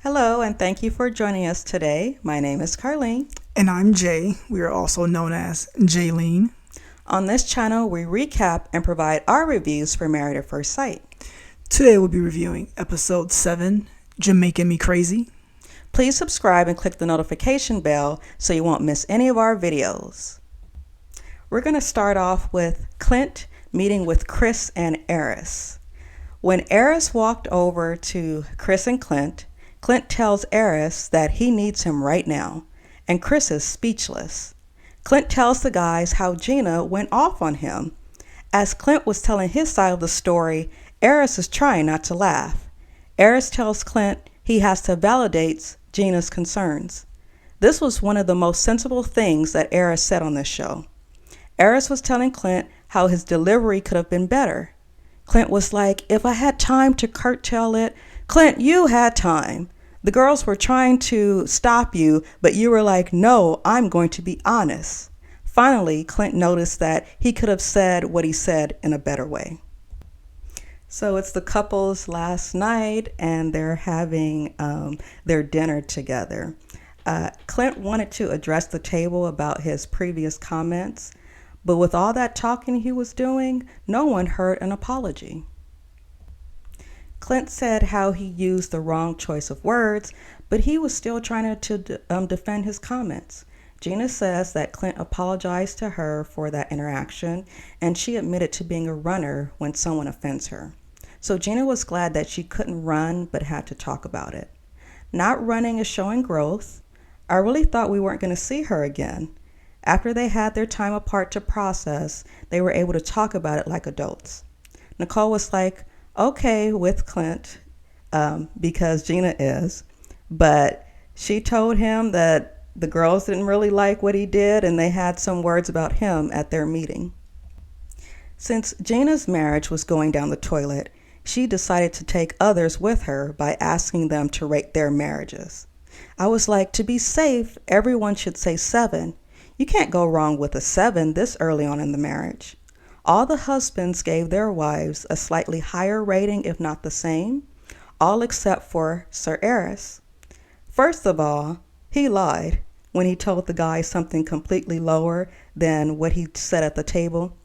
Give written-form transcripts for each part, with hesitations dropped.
Hello, and thank you for joining us today. My name is Carlene. And I'm Jay. We are also known as Jaylene. On this channel, we recap and provide our reviews for Married at First Sight. Today we'll be reviewing episode 7, Jamaican Me Crazy. Please subscribe and click the notification bell so you won't miss any of our videos. We're going to start off with Clint meeting with Chris and Airris. When Airris walked over to Chris and Clint tells Airris that he needs him right now, and Chris is speechless. Clint tells the guys how Gina went off on him. As Clint was telling his side of the story, Airris is trying not to laugh. Airris tells Clint he has to validate Gina's concerns. This was one of the most sensible things that Airris said on this show. Airris was telling Clint how his delivery could have been better. Clint was like, if I had time to curtail it. Clint, you had time. The girls were trying to stop you, but you were like, no, I'm going to be honest. Finally, Clint noticed that he could have said what he said in a better way. So it's the couple's last night, and they're having their dinner together. Clint wanted to address the table about his previous comments, but with all that talking he was doing, no one heard an apology. Clint said how he used the wrong choice of words, but he was still trying to defend his comments. Gina says that Clint apologized to her for that interaction, and she admitted to being a runner when someone offends her. So Gina was glad that she couldn't run but had to talk about it. Not running is showing growth. I really thought we weren't going to see her again. After they had their time apart to process, they were able to talk about it like adults. Nicole was like, okay with Clint, because Gina is, but she told him that the girls didn't really like what he did, and they had some words about him at their meeting. Since Gina's marriage was going down the toilet, she decided to take others with her by asking them to rate their marriages. I was like, to be safe, everyone should say 7. You can't go wrong with a 7 this early on in the marriage. All the husbands gave their wives a slightly higher rating, if not the same, all except for Sir Airris. First of all, he lied when he told the guys something completely lower than what he said at the table.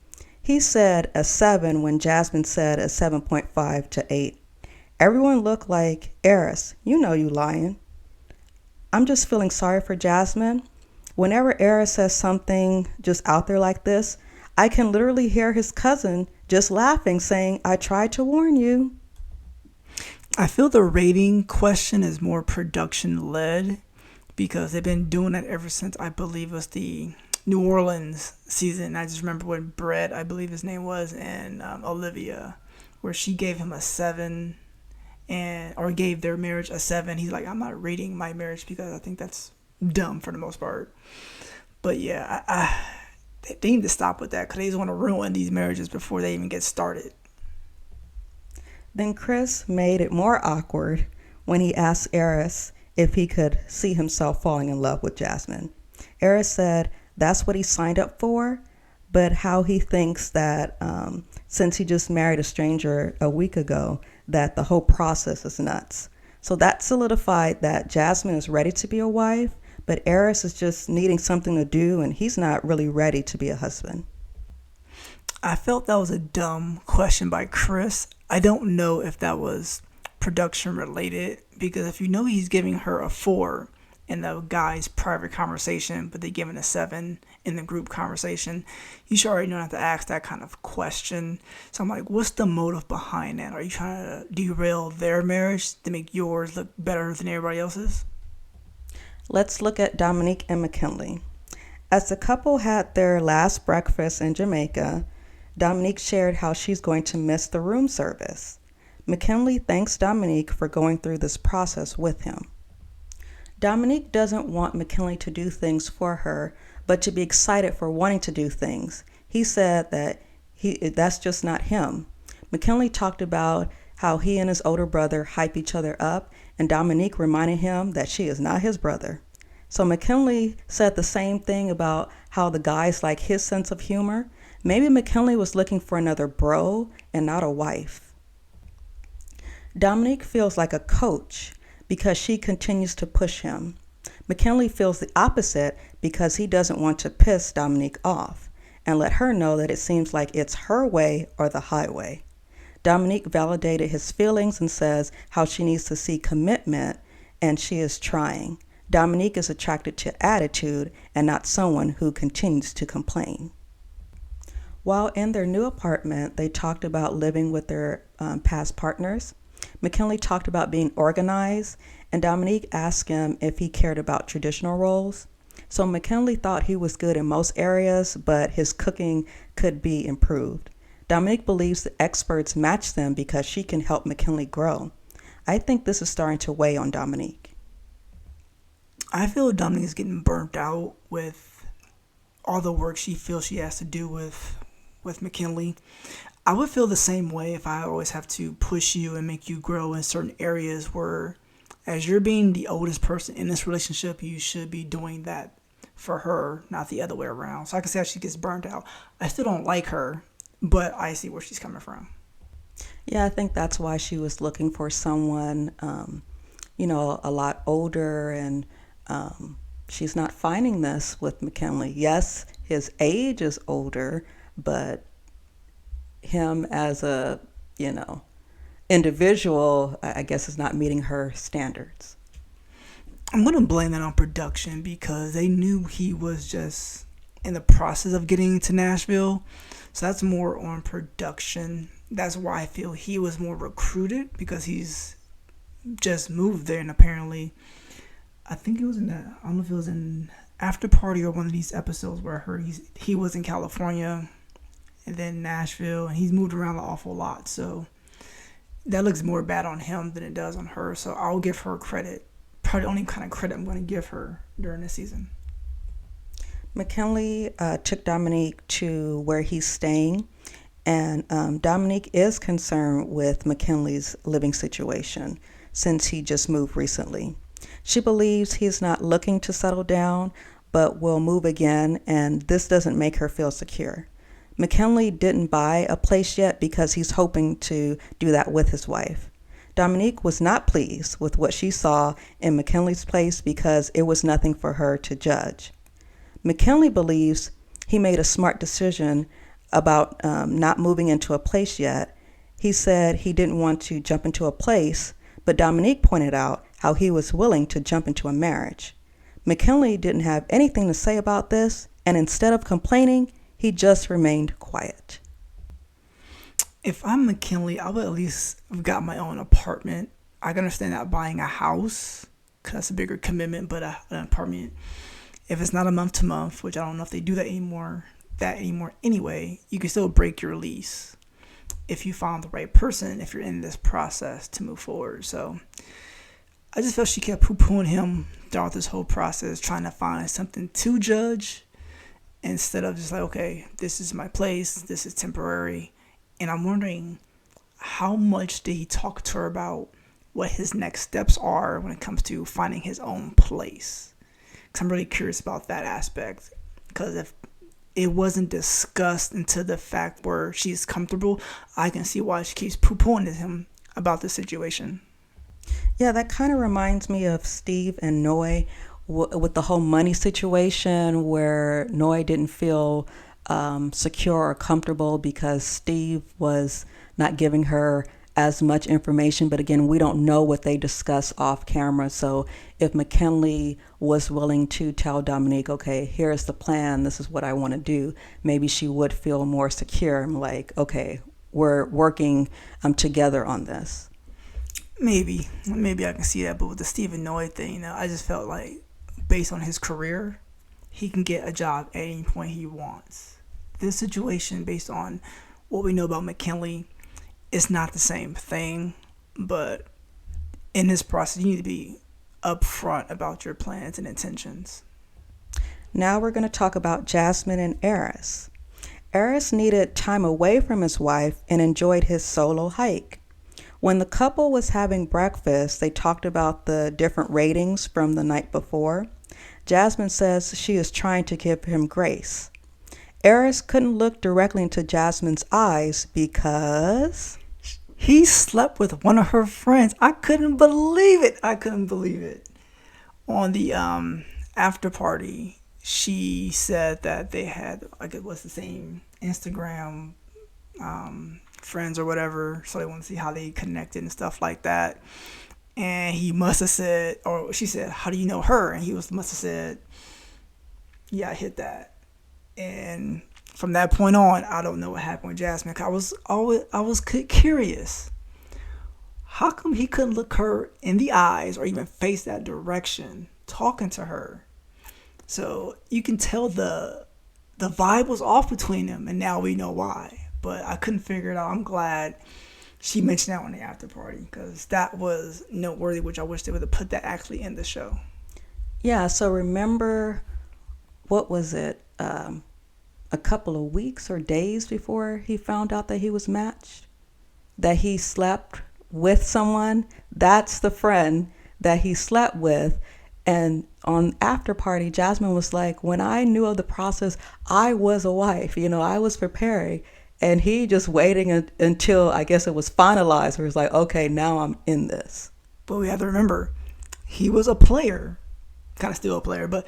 He said a 7 when Jasmine said a 7.5 to 8. Everyone looked like, Airris, you know you lying. I'm just feeling sorry for Jasmine. Whenever Airris says something just out there like this, I can literally hear his cousin just laughing, saying, I tried to warn you. I feel the rating question is more production led because they've been doing it ever since I believe it was the New Orleans season. I just remember when Brett, I believe his name was, and Olivia, where she gave him a 7 or gave their marriage a 7. He's like, I'm not rating my marriage because I think that's dumb for the most part. But yeah, they need to stop with that because they just want to ruin these marriages before they even get started. Then Chris made it more awkward when he asked Airris if he could see himself falling in love with Jasmine. Airris said that's what he signed up for, but how he thinks that since he just married a stranger a week ago, that the whole process is nuts. So that solidified that Jasmine is ready to be a wife, but Airris is just needing something to do, and he's not really ready to be a husband. I felt that was a dumb question by Chris. I don't know if that was production related, because if you know he's giving her a 4 in the guy's private conversation, but they give him a 7 in the group conversation, you should already know not to ask that kind of question. So I'm like, what's the motive behind that? Are you trying to derail their marriage to make yours look better than everybody else's? Let's look at Domynique and Mackinley. As the couple had their last breakfast in Jamaica, Domynique shared how she's going to miss the room service. Mackinley thanks Domynique for going through this process with him. Domynique doesn't want Mackinley to do things for her, but to be excited for wanting to do things. He said that that's just not him. Mackinley talked about how he and his older brother hype each other up, and Domynique reminded him that she is not his brother. So Mackinley said the same thing about how the guys like his sense of humor. Maybe Mackinley was looking for another bro and not a wife. Domynique feels like a coach because she continues to push him. Mackinley feels the opposite because he doesn't want to piss Domynique off and let her know that it seems like it's her way or the highway. Domynique validated his feelings and says how she needs to see commitment, and she is trying. Domynique is attracted to attitude and not someone who continues to complain. While in their new apartment, they talked about living with their past partners. Mackinley talked about being organized, and Domynique asked him if he cared about traditional roles. So Mackinley thought he was good in most areas, but his cooking could be improved. Domynique believes the experts match them because she can help Mackinley grow. I think this is starting to weigh on Domynique. I feel Domynique is getting burnt out with all the work she feels she has to do with Mackinley. I would feel the same way if I always have to push you and make you grow in certain areas where, as you're being the oldest person in this relationship, you should be doing that for her, not the other way around. So I can see how she gets burnt out. I still don't like her, but I see where she's coming from. Yeah, I think that's why she was looking for someone, a lot older, and she's not finding this with Mackinley. Yes, his age is older, but him as a, individual, I guess, is not meeting her standards. I'm going to blame that on production because they knew he was just in the process of getting to Nashville. So that's more on production. That's why I feel he was more recruited, because he's just moved there, and apparently, I think it was I don't know if it was in After Party or one of these episodes where I heard he was in California and then Nashville, and he's moved around an awful lot. So that looks more bad on him than it does on her. So I'll give her credit. Probably the only kind of credit I'm going to give her during this season. Mackinley took Domynique to where he's staying, and Domynique is concerned with Mackinley's living situation since he just moved recently. She believes he's not looking to settle down, but will move again, and this doesn't make her feel secure. Mackinley didn't buy a place yet because he's hoping to do that with his wife. Domynique was not pleased with what she saw in Mackinley's place because it was nothing for her to judge. Mackinley believes he made a smart decision about not moving into a place yet. He said he didn't want to jump into a place, but Domynique pointed out how he was willing to jump into a marriage. Mackinley didn't have anything to say about this, and instead of complaining, he just remained quiet. If I'm Mackinley, I would at least have got my own apartment. I can understand that buying a house, because that's a bigger commitment, but an apartment, if it's not a month to month, which I don't know if they do that anymore anyway, you can still break your lease if you found the right person, if you're in this process to move forward. So I just felt she kept poo-pooing him throughout this whole process, trying to find something to judge instead of just like, okay, this is my place, this is temporary. And I'm wondering, how much did he talk to her about what his next steps are when it comes to finding his own place? Because I'm really curious about that aspect. Because if it wasn't discussed into the fact where she's comfortable, I can see why she keeps poo-pooing to him about the situation. Yeah, that kind of reminds me of Steve and Noy with the whole money situation, where Noy didn't feel secure or comfortable because Steve was not giving her as much information. But again, we don't know what they discuss off camera. So if Mackinley was willing to tell Domynique, okay, here's the plan, this is what I want to do, maybe she would feel more secure. I'm like, okay, we're working together on this. Maybe I can see that. But with the Stephen Noy thing, I just felt like, based on his career, he can get a job at any point he wants. This situation, based on what we know about Mackinley, is not the same thing. But in this process, you need to be upfront about your plans and intentions. Now we're going to talk about Jasmine and Airris. Airris needed time away from his wife and enjoyed his solo hike. When the couple was having breakfast, they talked about the different ratings from the night before. Jasmine says she is trying to give him grace. Airris couldn't look directly into Jasmine's eyes because He slept with one of her friends. I couldn't believe it. On the after party, she said that they had, like, it was the same Instagram friends or whatever, so they want to see how they connected and stuff like that. And he must have said, or she said, "How do you know her?" And he must have said, "Yeah, I hit that." And from that point on, I don't know what happened with Jasmine. I was curious. How come he couldn't look her in the eyes or even face that direction talking to her? So you can tell the vibe was off between them, and now we know why. But I couldn't figure it out. I'm glad she mentioned that on the after party, because that was noteworthy, which I wish they would have put that actually in the show. Yeah, so remember, what was it? A couple of weeks or days before he found out that he was matched, that he slept with someone. That's the friend that he slept with. And on after party, Jasmine was like, when I knew of the process, I was a wife, I was preparing. And he just waiting until, I guess it was finalized, where he's like, okay, now I'm in this. But we have to remember, he was a player, kind of still a player, but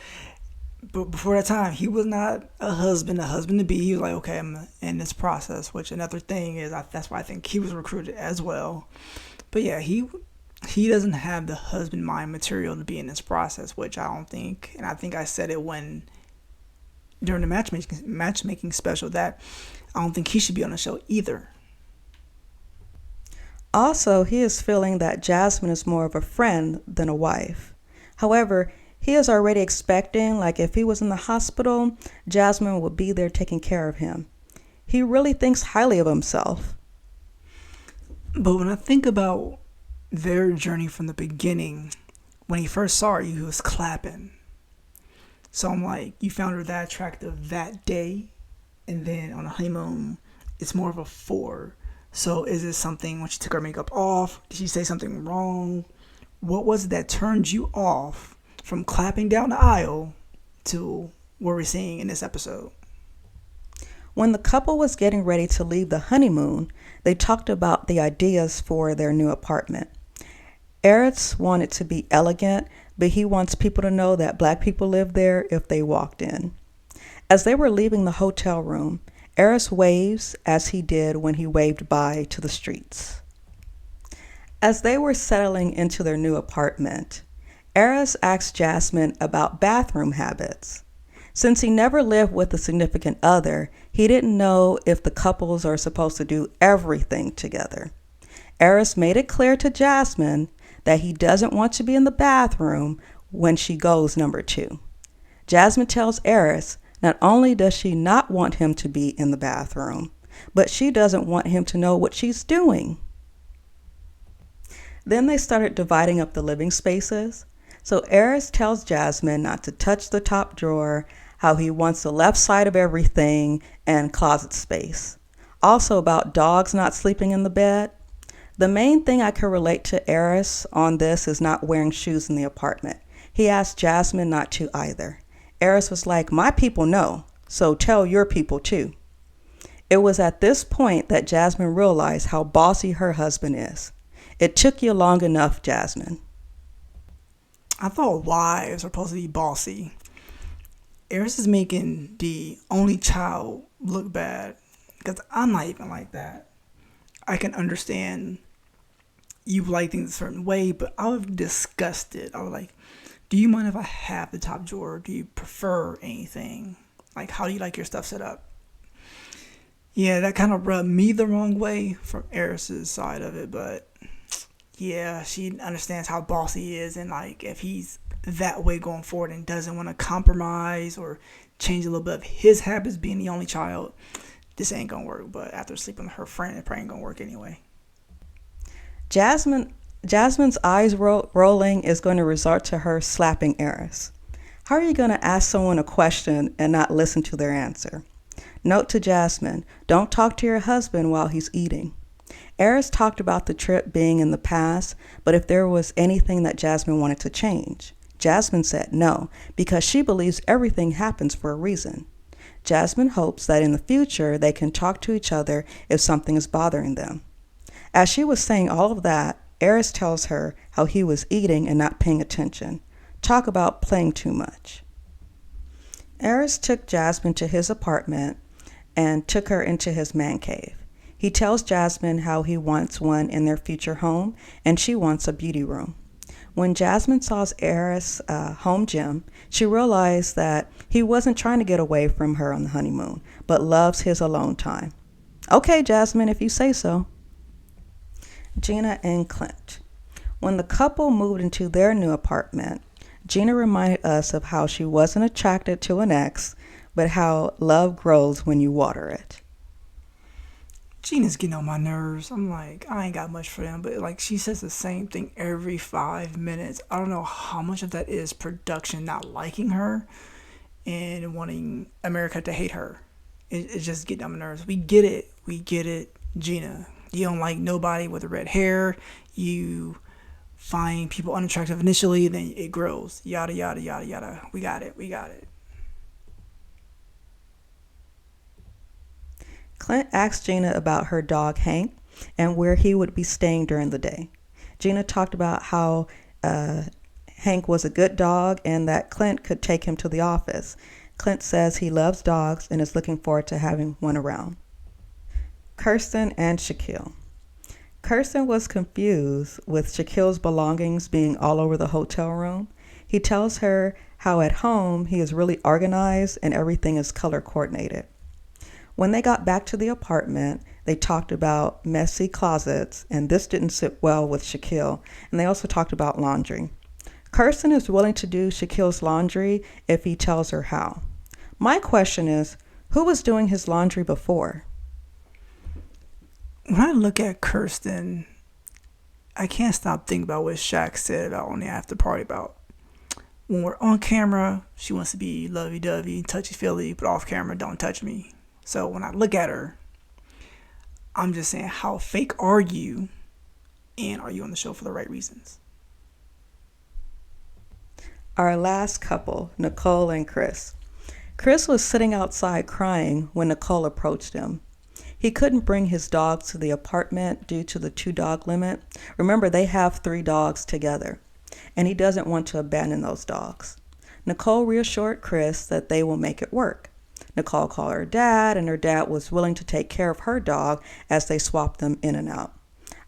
before that time, he was not a husband to be. He was like, okay, I'm in this process. Which another thing is, that's why I think he was recruited as well. But yeah, he doesn't have the husband mind material to be in this process, which I don't think. And I think I said it during the matchmaking special, that I don't think he should be on the show either. Also, he is feeling that Jasmine is more of a friend than a wife. However, he is already expecting, like, if he was in the hospital, Jasmine would be there taking care of him. He really thinks highly of himself. But when I think about their journey from the beginning, when he first saw her, he was clapping. So I'm like, you found her that attractive that day, and then on a honeymoon, it's more of a 4. So is it something when she took her makeup off? Did she say something wrong? What was it that turned you off from clapping down the aisle to what we're seeing in this episode? When the couple was getting ready to leave the honeymoon, they talked about the ideas for their new apartment. Airris wanted to be elegant, but he wants people to know that Black people live there if they walked in. As they were leaving the hotel room, Airris waves as he did when he waved bye to the streets. As they were settling into their new apartment, Airris asked Jasmine about bathroom habits. Since he never lived with a significant other, he didn't know if the couples are supposed to do everything together. Airris made it clear to Jasmine that he doesn't want to be in the bathroom when she goes number 2. Jasmine tells Airris not only does she not want him to be in the bathroom, but she doesn't want him to know what she's doing. Then they started dividing up the living spaces. So Airris tells Jasmine not to touch the top drawer, how he wants the left side of everything, and closet space. Also about dogs not sleeping in the bed. The main thing I can relate to Airris on this is not wearing shoes in the apartment. He asked Jasmine not to either. Airris was like, my people know, so tell your people too. It was at this point that Jasmine realized how bossy her husband is. It took you long enough, Jasmine. I thought wives are supposed to be bossy. Airris is making the only child look bad, because I'm not even like that. I can understand you like things a certain way, but I was disgusted. I was like, do you mind if I have the top drawer? Do you prefer anything? Like, how do you like your stuff set up? Yeah, that kind of rubbed me the wrong way from Airris' side of it, but yeah, she understands how bossy he is, and like if he's that way going forward and doesn't want to compromise or change a little bit of his habits being the only child, this ain't gonna work. But after sleeping with her friend, it probably ain't gonna work anyway. Jasmine's eyes rolling is going to resort to her slapping Airris. How are you going to ask someone a question and not listen to their answer? Note to Jasmine, don't talk to your husband while he's eating. Airris talked about the trip being in the past, but if there was anything that Jasmine wanted to change. Jasmine said no, because she believes everything happens for a reason. Jasmine hopes that in the future they can talk to each other if something is bothering them. As she was saying all of that, Airris tells her how he was eating and not paying attention. Talk about playing too much. Airris took Jasmine to his apartment and took her into his man cave. He tells Jasmine how he wants one in their future home and she wants a beauty room. When Jasmine saw Airris' home gym, she realized that he wasn't trying to get away from her on the honeymoon, but loves his alone time. Okay, Jasmine, if you say so. Gina and Clint. When the couple moved into their new apartment, Gina reminded us of how she wasn't attracted to an ex, but how love grows when you water it. Gina's getting on my nerves. I'm like, I ain't got much for them, but like she says the same thing every 5 minutes. I don't know how much of that is production not liking her and wanting America to hate her. It's just getting on my nerves. We get it, Gina. You don't like nobody with red hair. You find people unattractive initially, then it grows. Yada, yada, yada, yada. We got it. Clint asked Gina about her dog Hank and where he would be staying during the day. Gina talked about how Hank was a good dog and that Clint could take him to the office. Clint says he loves dogs and is looking forward to having one around. Kirsten and Shaquille. Kirsten was confused with Shaquille's belongings being all over the hotel room. He tells her how at home he is really organized and everything is color coordinated. When they got back to the apartment, they talked about messy closets, and this didn't sit well with Shaquille, and they also talked about laundry. Kirsten is willing to do Shaquille's laundry if he tells her how. My question is, who was doing his laundry before? When I look at Kirsten, I can't stop thinking about what Shaq said about on the after party about when we're on camera, she wants to be lovey-dovey, touchy-feely, but off camera, don't touch me. So when I look at her, I'm just saying, how fake are you? And are you on the show for the right reasons? Our last couple, Nicole and Chris. Chris was sitting outside crying when Nicole approached him. He couldn't bring his dogs to the apartment due to the 2-dog limit. Remember, they have 3 dogs together, and he doesn't want to abandon those dogs. Nicole reassured Chris that they will make it work. Nicole called her dad, and her dad was willing to take care of her dog as they swapped them in and out.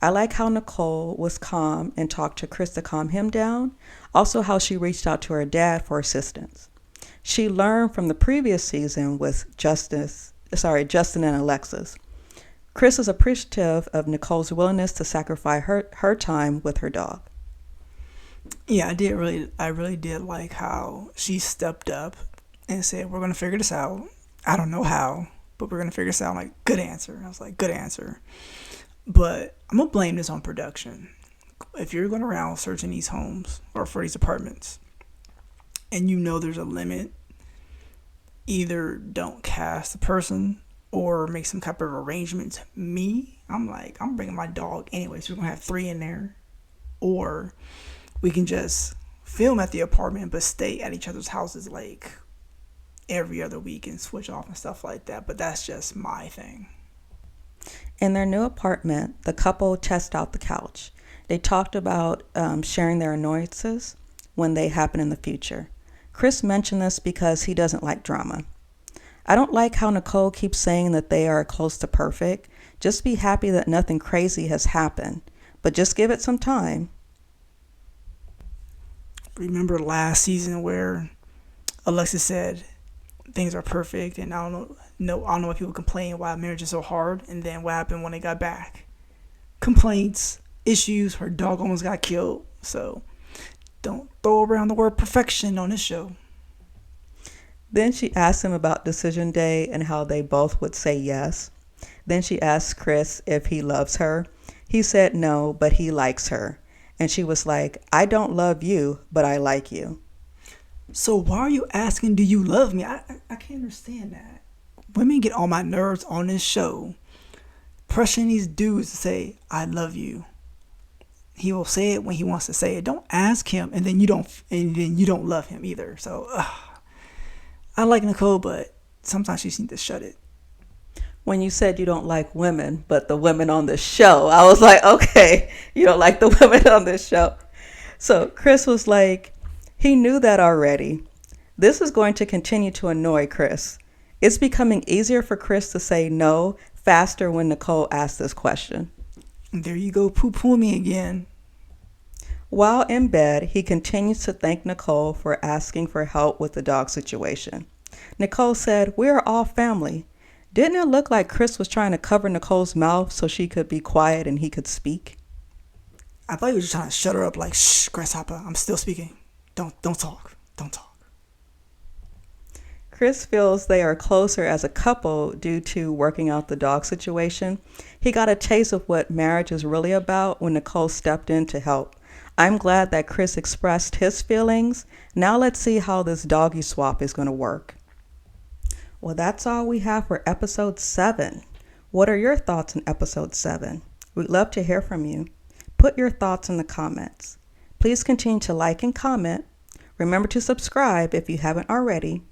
I like how Nicole was calm and talked to Chris to calm him down, also how she reached out to her dad for assistance. She learned from the previous season with Justin and Alexis. Chris is appreciative of Nicole's willingness to sacrifice her time with her dog. Yeah, I really did like how she stepped up and said, we're going to figure this out. I don't know how, but we're going to figure this out. Like, good answer. I was like, good answer. But I'm going to blame this on production. If you're going around searching these homes or for these apartments and you know there's a limit, either don't cast the person or make some type of arrangement. I'm like, I'm bringing my dog anyway, so we're going to have 3 in there. Or we can just film at the apartment but stay at each other's houses like every other week and switch off and stuff like that. But that's just my thing. In their new apartment, the couple test out the couch. They talked about sharing their annoyances when they happen in the future. Chris mentioned this because he doesn't like drama. I don't like how Nicole keeps saying that they are close to perfect. Just be happy that nothing crazy has happened, but just give it some time. Remember last season where Alexis said things are perfect, and I don't know why people complain why marriage is so hard, and then what happened when they got back? Complaints, issues, her dog almost got killed. So don't throw around the word perfection on this show. Then she asked him about decision day and how they both would say yes. Then she asked Chris if he loves her. He said no, but he likes her. And she was like, I don't love you, but I like you. So why are you asking, do you love me? I can't understand that. Women get on my nerves on this show, pressuring these dudes to say, I love you. He will say it when he wants to say it. Don't ask him, and then you don't love him either. So, I like Nicole, but sometimes she needs to shut it. When you said you don't like women, but the women on the show, I was like, okay, you don't like the women on this show. So Chris was like, he knew that already. This is going to continue to annoy Chris. It's becoming easier for Chris to say no faster when Nicole asks this question. There you go, poo-poo me again. While in bed, he continues to thank Nicole for asking for help with the dog situation. Nicole said, "We are all family." Didn't it look like Chris was trying to cover Nicole's mouth so she could be quiet and he could speak? I thought he was just trying to shut her up like, shh, grasshopper, I'm still speaking. Don't talk. Don't talk. Chris feels they are closer as a couple due to working out the dog situation. He got a taste of what marriage is really about when Nicole stepped in to help. I'm glad that Chris expressed his feelings. Now let's see how this doggy swap is going to work. Well, that's all we have for episode 7. What are your thoughts on episode 7? We'd love to hear from you. Put your thoughts in the comments. Please continue to like and comment. Remember to subscribe if you haven't already.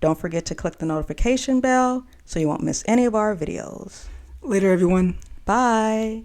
Don't forget to click the notification bell so you won't miss any of our videos. Later, everyone. Bye.